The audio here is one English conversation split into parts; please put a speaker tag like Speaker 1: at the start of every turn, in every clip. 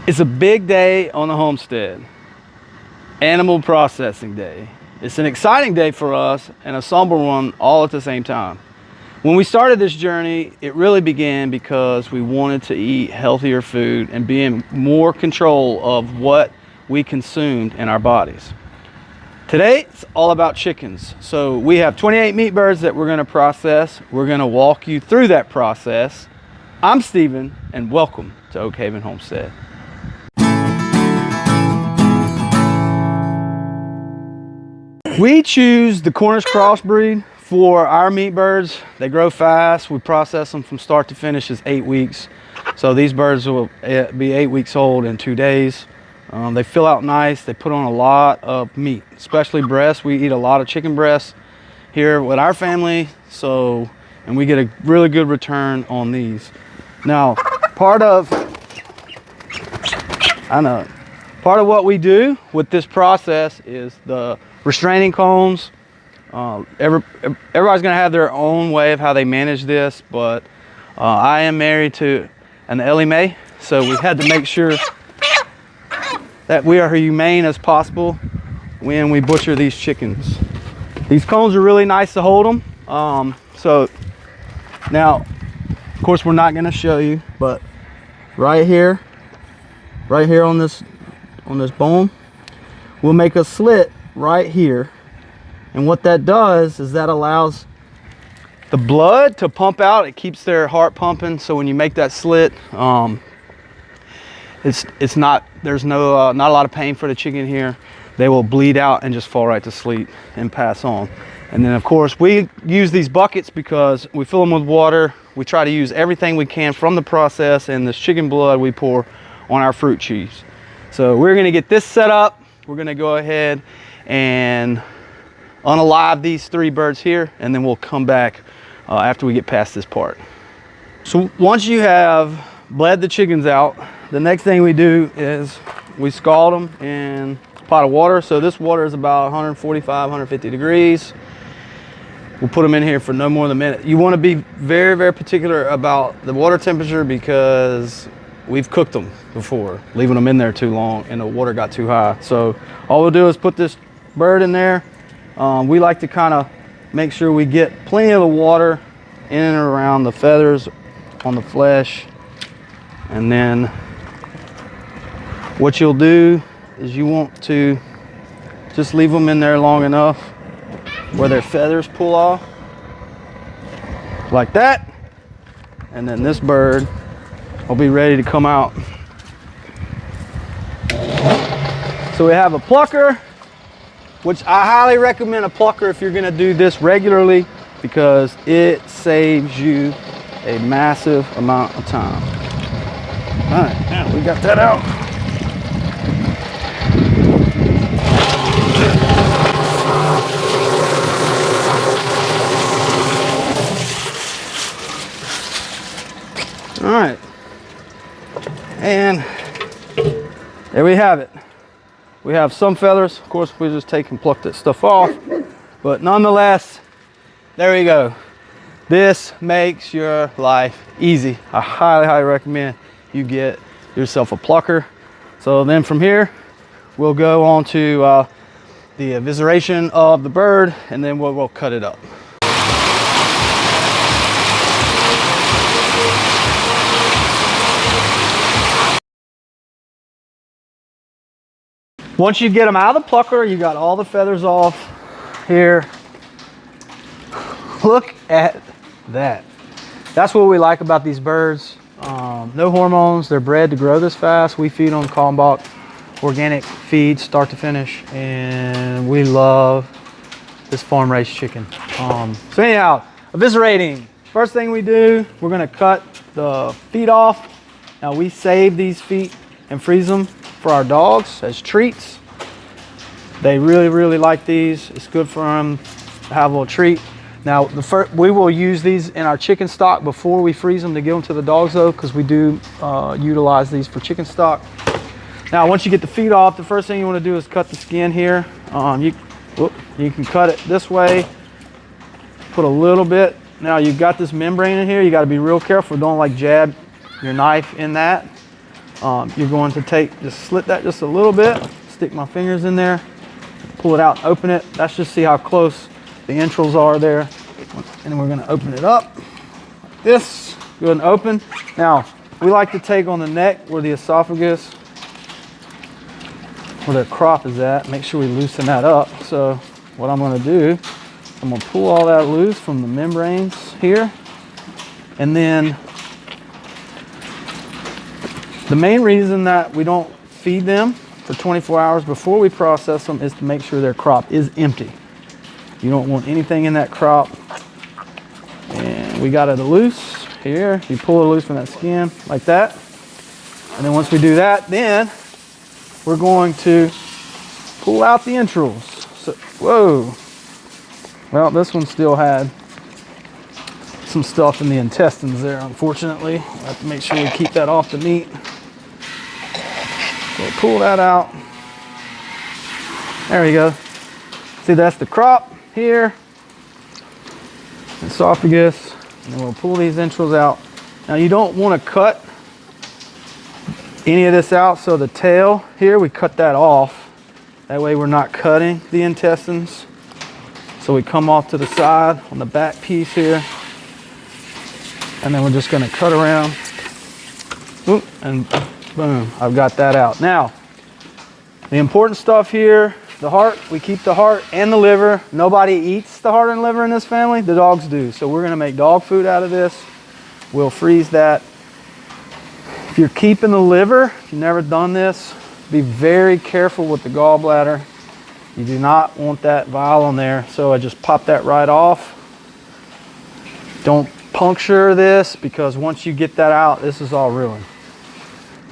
Speaker 1: It's a big day on the homestead, animal processing day. It's an exciting day for us and a somber one all at the same time. When we started this journey, it really began because we wanted to eat healthier food and be in more control of what we consumed in our bodies. Today, it's all about chickens. So we have 28 meat birds that we're gonna process. We're gonna walk you through that process. I'm Steven, and welcome to Oak Haven Homestead. We choose the Cornish crossbreed for our meat birds. They grow fast. We process them from start to finish is 8 weeks. So these birds will be 8 weeks old in 2 days. They fill out nice. They put on a lot of meat, especially breasts. We eat a lot of chicken breasts here with our family. And we get a really good return on these. Now, part of what we do with this process is the restraining cones. Everybody's gonna have their own way of how they manage this, but I am married to an Ellie Mae, so we had to make sure that we are humane as possible when we butcher these chickens. These cones are really nice to hold them. So now, of course, we're not gonna show you, but right here on this bone, we'll make a slit right here, and what that does is that allows the blood to pump out. It keeps their heart pumping, so when you make that slit, there's not a lot of pain for the chicken here. They will bleed out and just fall right to sleep and pass on. And then of course we use these buckets because we fill them with water. We try to use everything we can from the process, and this chicken blood we pour on our fruit cheese. So we're gonna get this set up. We're gonna go ahead and unalive these 3 birds here, and then we'll come back after we get past this part. So once you have bled the chickens out, the next thing we do is we scald them in a pot of water. So this water is about 145, 150 degrees. We'll put them in here for no more than a minute. You want to be very, very particular about the water temperature because we've cooked them before, leaving them in there too long and the water got too high. So all we'll do is put this bird in there. We like to kind of make sure we get plenty of the water in and around the feathers on the flesh. And then what you'll do is you want to just leave them in there long enough where their feathers pull off like that, and then this bird will be ready to come out. So we have a plucker, which I highly recommend a plucker if you're gonna do this regularly because it saves you a massive amount of time. All right, now we got that out. All right, and there we have it. We have some feathers. Of course, we just take and pluck that stuff off, but nonetheless, there we go. This makes your life easy. I highly, highly recommend you get yourself a plucker. So then from here, we'll go on to the evisceration of the bird, and then we'll cut it up. Once you get them out of the plucker, you got all the feathers off here. Look at that. That's what we like about these birds. No hormones. They're bred to grow this fast. We feed on Kalmbach organic feed, start to finish, and we love this farm raised chicken. So anyhow, eviscerating. First thing we do, we're gonna cut the feet off. Now we save these feet and freeze them for our dogs as treats. They really, really like these. It's good for them to have a little treat. Now, we will use these in our chicken stock before we freeze them to give them to the dogs though, because we do utilize these for chicken stock. Now, once you get the feet off, the first thing you want to do is cut the skin here. You can cut it this way, put a little bit. Now you've got this membrane in here. You got to be real careful. Don't like jab your knife in that. You're going to just slit that just a little bit, stick my fingers in there, pull it out, open it. That's just see how close the entrails are there. And then we're gonna open it up like this, go ahead and open. Now, we like to take on the neck where the esophagus, where the crop is at, make sure we loosen that up. So what I'm gonna do, I'm gonna pull all that loose from the membranes here. And then the main reason that we don't feed them for 24 hours before we process them is to make sure their crop is empty. You don't want anything in that crop. And we got it loose here. You pull it loose from that skin like that. And then once we do that, then we're going to pull out the entrails. So, whoa. Well, this one still had some stuff in the intestines there, unfortunately. I have to make sure we keep that off the meat. So pull that out. There we go. See, that's the crop here, esophagus, and then we'll pull these entrails out. Now you don't want to cut any of this out, so the tail here, we cut that off. That way we're not cutting the intestines. So we come off to the side on the back piece here, and then we're just going to cut around, and boom, I've got that out. Now, the important stuff here, the heart, we keep the heart and the liver. Nobody eats the heart and liver in this family. The dogs do. So we're going to make dog food out of this. We'll freeze that. If you're keeping the liver, if you've never done this, be very careful with the gallbladder. You do not want that vial on there. So I just pop that right off. Don't puncture this, because once you get that out, this is all ruined.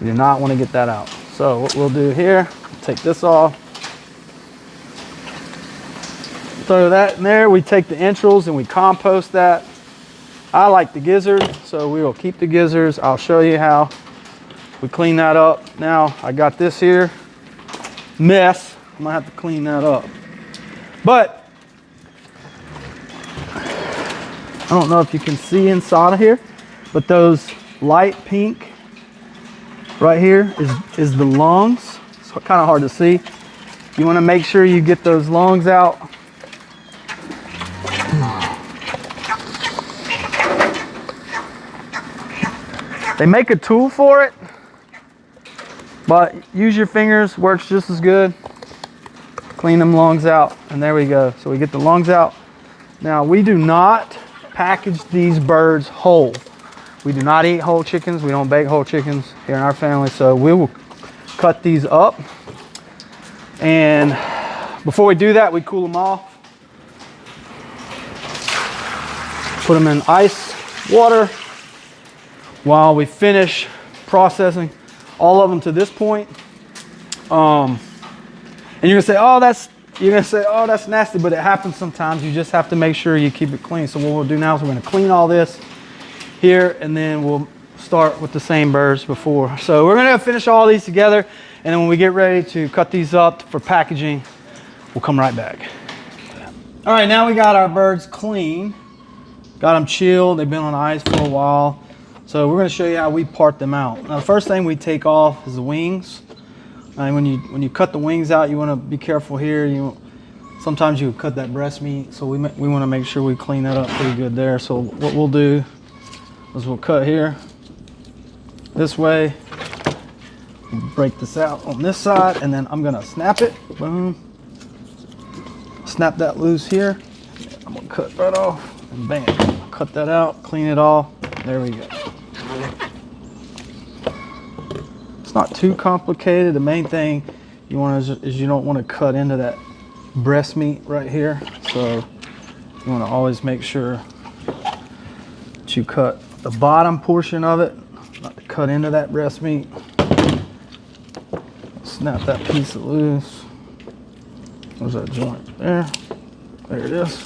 Speaker 1: You do not want to get that out. So what we'll do here, take this off. Throw that in there. We take the entrails and we compost that. I like the gizzard, so we will keep the gizzards. I'll show you how we clean that up. Now I got this here mess. I'm gonna have to clean that up. But I don't know if you can see inside of here, but those light pink right here is the lungs. It's kind of hard to see. You want to make sure you get those lungs out. They make a tool for it, but use your fingers, works just as good. Clean them lungs out, and there we go. So we get the lungs out. Now, we do not package these birds whole. We do not eat whole chickens. We don't bake whole chickens here in our family. So we will cut these up. And before we do that, we cool them off. Put them in ice water while we finish processing all of them to this point. And you're gonna say, oh, that's nasty, but it happens sometimes. You just have to make sure you keep it clean. So what we'll do now is we're gonna clean all this here, and then we'll start with the same birds before. So we're gonna finish all these together, and then when we get ready to cut these up for packaging, we'll come right back. All right, now we got our birds clean. Got them chilled, they've been on ice for a while. So we're gonna show you how we part them out. Now the first thing we take off is the wings. And when you cut the wings out, you wanna be careful here. Sometimes you cut that breast meat, so we wanna make sure we clean that up pretty good there. So what we'll do is we'll cut here this way, break this out on this side, and then I'm gonna snap it, boom. Snap that loose here. I'm gonna cut right off, and bam, cut that out, clean it all, there we go. It's not too complicated. The main thing you want is you don't want to cut into that breast meat right here. So you want to always make sure that you cut the bottom portion of it, not to cut into that breast meat. Snap that piece loose. There's that joint there. There it is.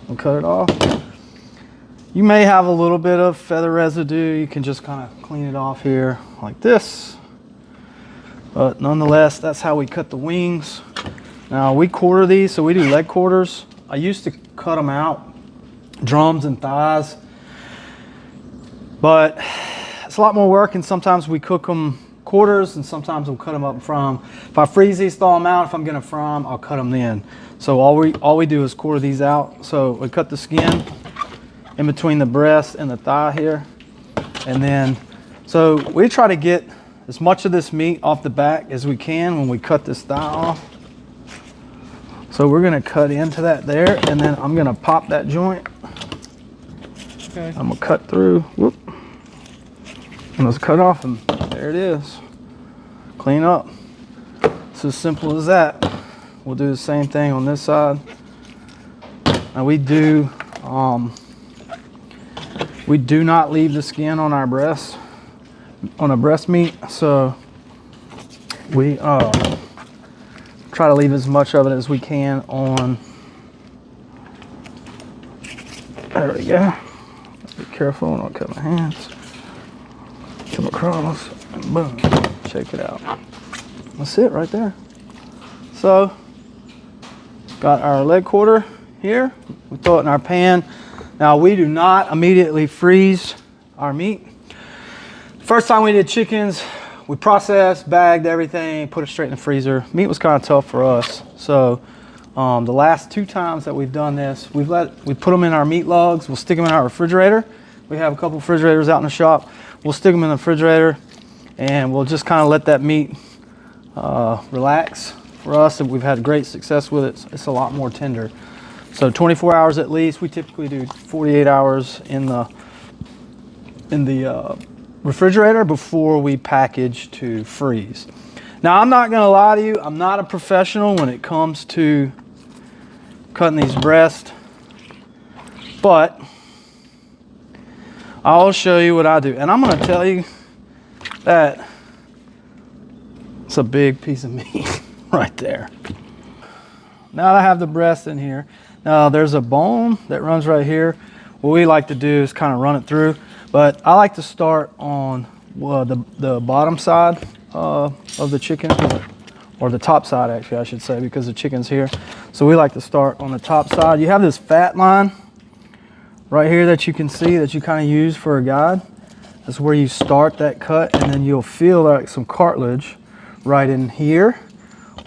Speaker 1: We'll cut it off. You may have a little bit of feather residue. You can just kind of clean it off here like this. But nonetheless, that's how we cut the wings. Now we quarter these, so we do leg quarters. I used to cut them out, drums and thighs, but it's a lot more work, and sometimes we cook them quarters, and sometimes we'll cut them up from. If I freeze these, thaw them out. If I'm gonna fry them, I'll cut them then. So all we do is quarter these out. So we cut the skin in between the breast and the thigh here, and then so we try to get as much of this meat off the back as we can when we cut this thigh off. So we're gonna cut into that there, and then I'm gonna pop that joint. Okay. I'm gonna cut through, whoop, and let's cut off, and there it is. Clean up. It's as simple as that. We'll do the same thing on this side. Now we do not leave the skin on our breast, on a breast meat, so we try to leave as much of it as we can on. There we go. Be careful, don't cut my hands. Come across, and boom, check it out. That's it right there. So, got our leg quarter here. We throw it in our pan. Now we do not immediately freeze our meat. First time we did chickens, we processed, bagged everything, put it straight in the freezer. Meat was kind of tough for us. So the last 2 times that we've done this, we put them in our meat lugs. We'll stick them in our refrigerator. We have a couple refrigerators out in the shop. We'll stick them in the refrigerator, and we'll just kind of let that meat relax for us. And we've had great success with it. It's a lot more tender. So 24 hours at least. We typically do 48 hours in the refrigerator before we package to freeze. Now, I'm not gonna lie to you, I'm not a professional when it comes to cutting these breasts, but I'll show you what I do. And I'm gonna tell you that it's a big piece of meat right there. Now that I have the breast in here, now there's a bone that runs right here. What we like to do is kind of run it through, but I like to start on the bottom side of the chicken, or the top side actually I should say, because the chicken's here. So we like to start on the top side. You have this fat line right here that you can see that you kind of use for a guide. That's where you start that cut, and then you'll feel like some cartilage right in here,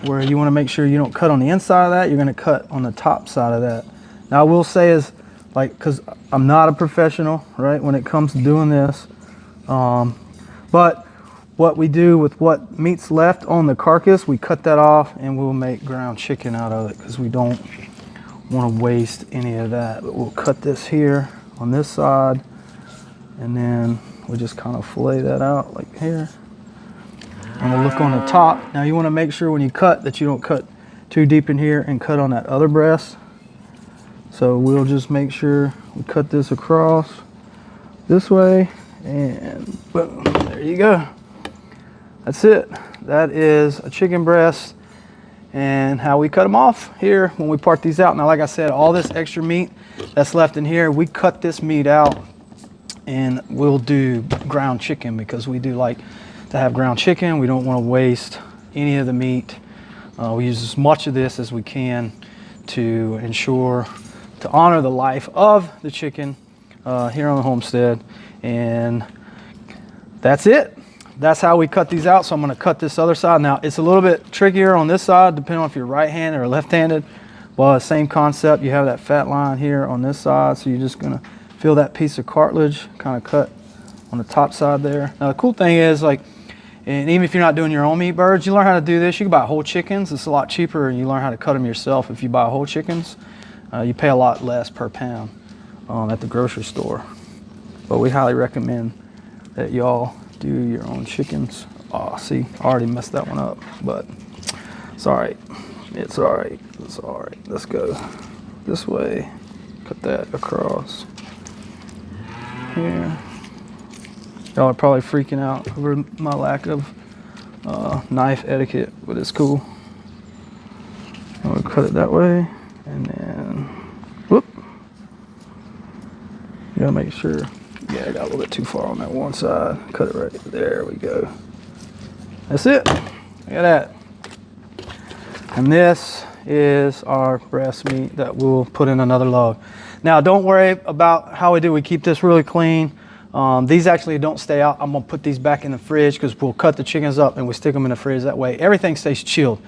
Speaker 1: where you want to make sure you don't cut on the inside of that. You're going to cut on the top side of that. Now I will say is, like, because I'm not a professional, right, when it comes to doing this, but what we do with what meat's left on the carcass, we cut that off and we'll make ground chicken out of it, because we don't want to waste any of that. But we'll cut this here on this side, and then we'll just kind of fillet that out like here. And we'll look on the top. Now you want to make sure when you cut that you don't cut too deep in here and cut on that other breast. So we'll just make sure we cut this across this way, and boom, there you go. That's it. That is a chicken breast, and how we cut them off here when we part these out. Now, like I said, all this extra meat that's left in here, we cut this meat out and we'll do ground chicken, because we do like to have ground chicken. We don't want to waste any of the meat. We use as much of this as we can to ensure to honor the life of the chicken here on the homestead. And that's it. That's how we cut these out. So I'm going to cut this other side. Now it's a little bit trickier on this side, depending on if you're right-handed or left-handed. Well, same concept. You have that fat line here on this side, so you're just going to feel that piece of cartilage kind of cut on the top side there. Now the cool thing is, like, and even if you're not doing your own meat birds, you learn how to do this. You can buy whole chickens. It's a lot cheaper, and you learn how to cut them yourself. If you buy whole chickens, you pay a lot less per pound at the grocery store. But we highly recommend that y'all do your own chickens. Oh, see, I already messed that one up, but it's all right. It's all right. It's all right. Let's go this way. Cut that across here. Y'all are probably freaking out over my lack of knife etiquette, but it's cool. I'm gonna cut it that way, and then whoop. You gotta make sure. Yeah, I got a little bit too far on that one side. Cut it right there. We go. That's it. Look at that. And this is our breast meat that we'll put in another log. Now, don't worry about how we do. We keep this really clean. These actually don't stay out. I'm gonna put these back in the fridge because we'll cut the chickens up and we stick them in the fridge. That way everything stays chilled.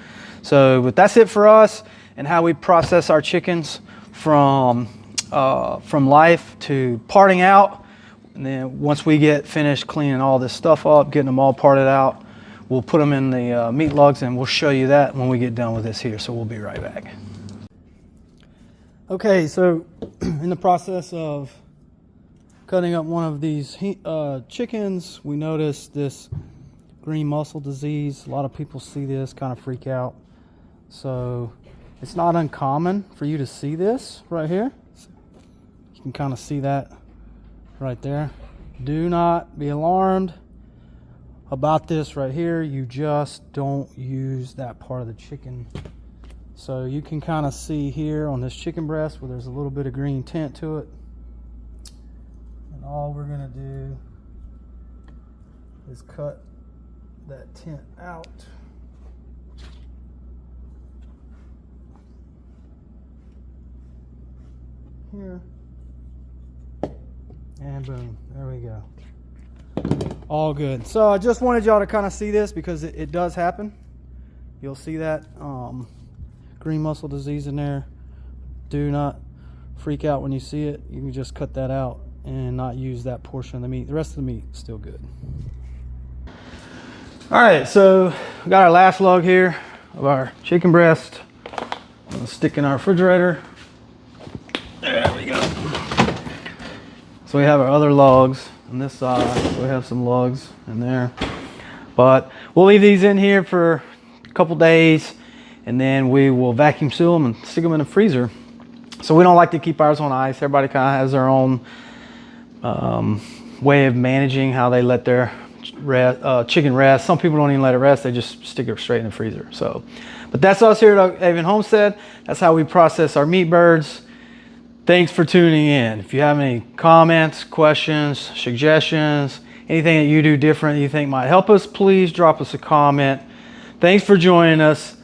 Speaker 1: So, but that's it for us and how we process our chickens from life to parting out. And then once we get finished cleaning all this stuff up, getting them all parted out, we'll put them in the meat lugs, and we'll show you that when we get done with this here. So we'll be right back. Okay, so in the process of cutting up one of these chickens, we noticed this green mussel disease. A lot of people see this, kind of freak out. So it's not uncommon for you to see this right here. You can kind of see that right there. Do not be alarmed about this right here. You just don't use that part of the chicken. So you can kind of see here on this chicken breast where there's a little bit of green tint to it. And all we're gonna do is cut that tint out. Here. And boom, there we go. All good. So I just wanted y'all to kind of see this because it does happen. You'll see that green mussel disease in there. Do not freak out when you see it. You can just cut that out and not use that portion of the meat. The rest of the meat is still good. All right, so we got our last log here of our chicken breast. I'm gonna stick in our refrigerator. There we go. So we have our other logs on this side. So we have some logs in there. But we'll leave these in here for a couple days, and then we will vacuum seal them and stick them in the freezer. So we don't like to keep ours on ice. Everybody kind of has their own way of managing how they let their chicken rest. Some people don't even let it rest. They just stick it straight in the freezer. So, but that's us here at Oak Haven Homestead. That's how we process our meat birds. Thanks for tuning in. If you have any comments, questions, suggestions, anything that you do different that you think might help us, please drop us a comment. Thanks for joining us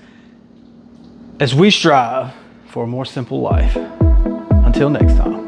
Speaker 1: as we strive for a more simple life. Until next time.